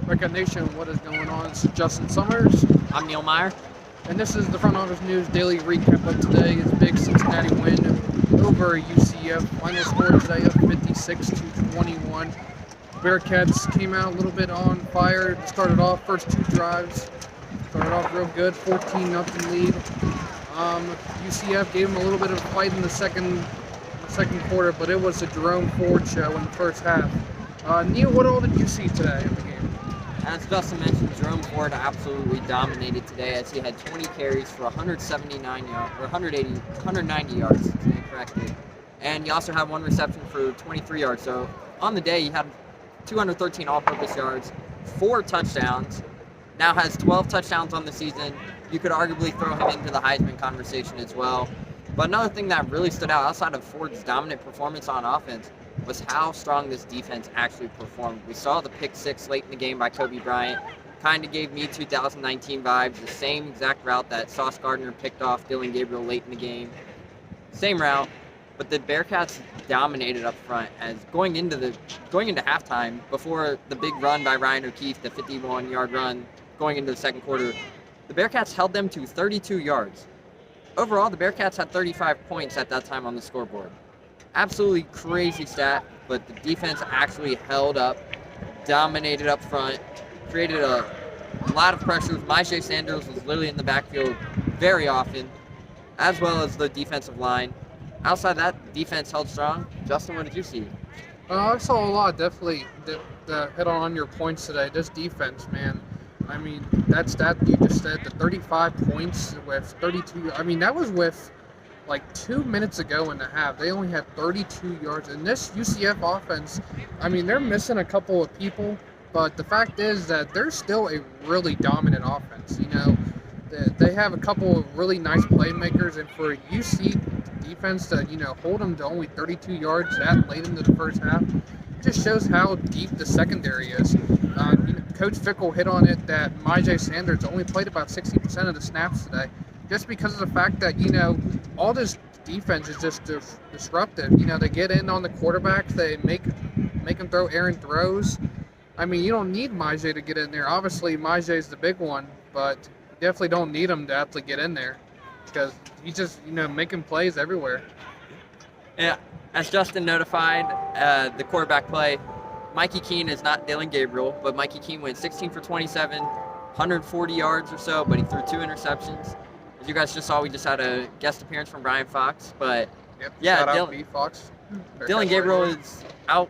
Breakout Nation, what is going on? This is Justin Summers, I'm Neil Meyer. and this is the Front Office News Daily Recap of today. It's big Cincinnati win over UCF. Final score today of 56-21. Bearcats came out a little bit on fire. Started off first two drives. Started off real good, 14-0 lead. UCF gave them a little bit of a fight in the second quarter, but it was a Jerome Ford show in the first half. Neil, what all did you see today in the game? As Justin mentioned, Jerome Ford absolutely dominated today as he had 20 carries for 179 yards, or 190 yards, to be corrected. And he also had one reception for 23 yards. So on the day, he had 213 all-purpose yards, 4 touchdowns, now has 12 touchdowns on the season. You could arguably throw him into the Heisman conversation as well. But another thing that really stood out outside of Ford's dominant performance on offense was how strong this defense actually performed. We saw the pick six late in the game by Kobe Bryant. Kind of gave me 2019 vibes, the same exact route that Sauce Gardner picked off Dylan Gabriel late in the game. Same route, but the Bearcats dominated up front as going into halftime, before the big run by Ryan O'Keefe, the 51-yard run going into the second quarter, the Bearcats held them to 32 yards. Overall, the Bearcats had 35 points at that time on the scoreboard. Absolutely crazy stat, but the defense actually held up, dominated up front, created a lot of pressures. Meyer Sanders was literally in the backfield very often, as well as the defensive line. Outside that, defense held strong. Justin, what did you see? I saw a lot, definitely. The hit on your points today. This defense, man. I mean, that stat you just said, the 35 points with 32. I mean, that was with like 2 minutes ago in the half. They only had 32 yards. And this UCF offense, I mean, they're missing a couple of people, but the fact is that they're still a really dominant offense. You know, they have a couple of really nice playmakers, and for UC defense to, hold them to only 32 yards that late into the first half, just shows how deep the secondary is. Coach Fickle hit on it that Meyer Sanders only played about 60% of the snaps today, just because of the fact that, all this defense is just disruptive. They get in on the quarterbacks, they make him throw errant throws. I mean, you don't need Meyer to get in there. Obviously, Meyer's the big one, but you definitely don't need him to actually get in there because he's just, making plays everywhere. Yeah, as Justin notified, the quarterback play, Mikey Keene is not Dylan Gabriel, but Mikey Keene went 16 for 27, 140 yards or so, but he threw 2 interceptions. As you guys just saw, we just had a guest appearance from Brian Fox, but yeah, Dylan Gabriel is out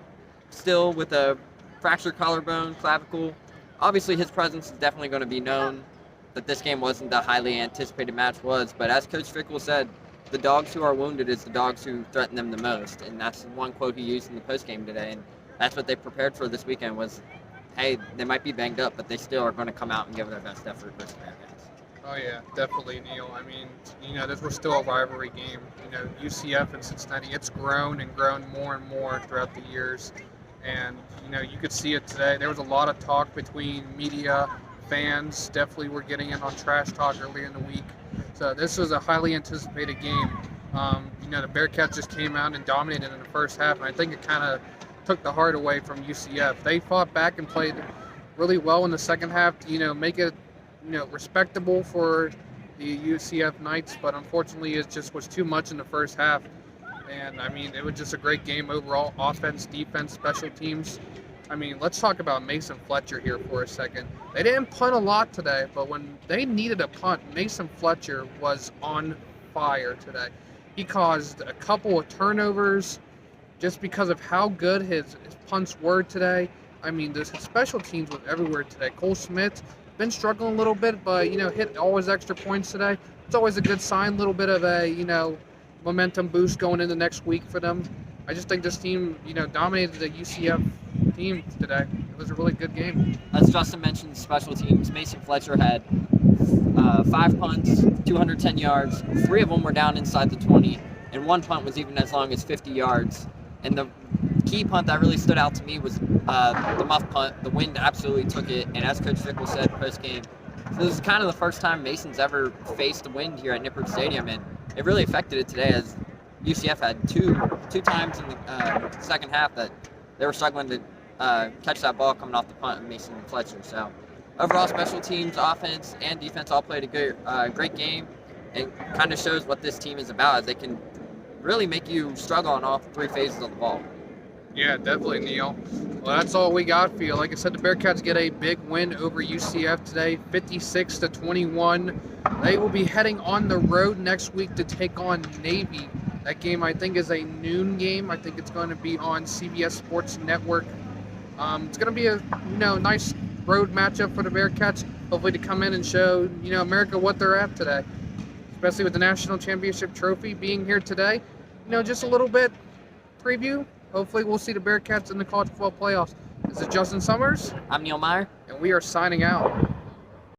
still with a fractured collarbone, clavicle. Obviously, his presence is definitely going to be known, that this game wasn't the highly anticipated match was, but as Coach Fickle said, the dogs who are wounded is the dogs who threaten them the most, and that's one quote he used in the postgame today, and that's what they prepared for this weekend was, hey, they might be banged up, but they still are going to come out and give their best effort versus the Bearcats. Oh, yeah, definitely, Neil. I mean, this was still a rivalry game. UCF and Cincinnati, it's grown and grown more and more throughout the years. And, you could see it today. There was a lot of talk between media, fans. Definitely were getting in on trash talk earlier in the week. So this was a highly anticipated game. The Bearcats just came out and dominated in the first half, and I think it kind of took the heart away from UCF. They fought back and played really well in the second half to, make it, respectable for the UCF Knights, but unfortunately it just was too much in the first half. And, I mean, it was just a great game overall, offense, defense, special teams. I mean, let's talk about Mason Fletcher here for a second. They didn't punt a lot today, but when they needed a punt, Mason Fletcher was on fire today. He caused a couple of turnovers just because of how good his punts were today. I mean, his special teams was everywhere today. Cole Smith been struggling a little bit, but, hit all his extra points today. It's always a good sign, a little bit of a, momentum boost going into next week for them. I just think this team, dominated the UCF team today. It was a really good game. As Justin mentioned, special teams, Mason Fletcher had 5 punts, 210 yards. 3 of them were down inside the 20, and 1 punt was even as long as 50 yards. And the key punt that really stood out to me was the muff punt. The wind absolutely took it, and as Coach Fickle said post-game, so this is kind of the first time Mason's ever faced the wind here at Nippert Stadium, and it really affected it today as UCF had two times in the second half that they were struggling to catch that ball coming off the punt of Mason Fletcher. So overall, special teams, offense, and defense all played a great game. It kind of shows what this team is about, as they can really make you struggle on all three phases of the ball. Yeah, definitely, Neil. Well, that's all we got for you. Like I said, the Bearcats get a big win over UCF today, 56-21. They will be heading on the road next week to take on Navy. That game, I think, is a noon game. I think it's going to be on CBS Sports Network. It's going to be a nice road matchup for the Bearcats. Hopefully, to come in and show America what they're at today, especially with the national championship trophy being here today. Just a little bit preview. Hopefully, we'll see the Bearcats in the college football playoffs. This is Justin Summers. I'm Neil Meyer. And we are signing out.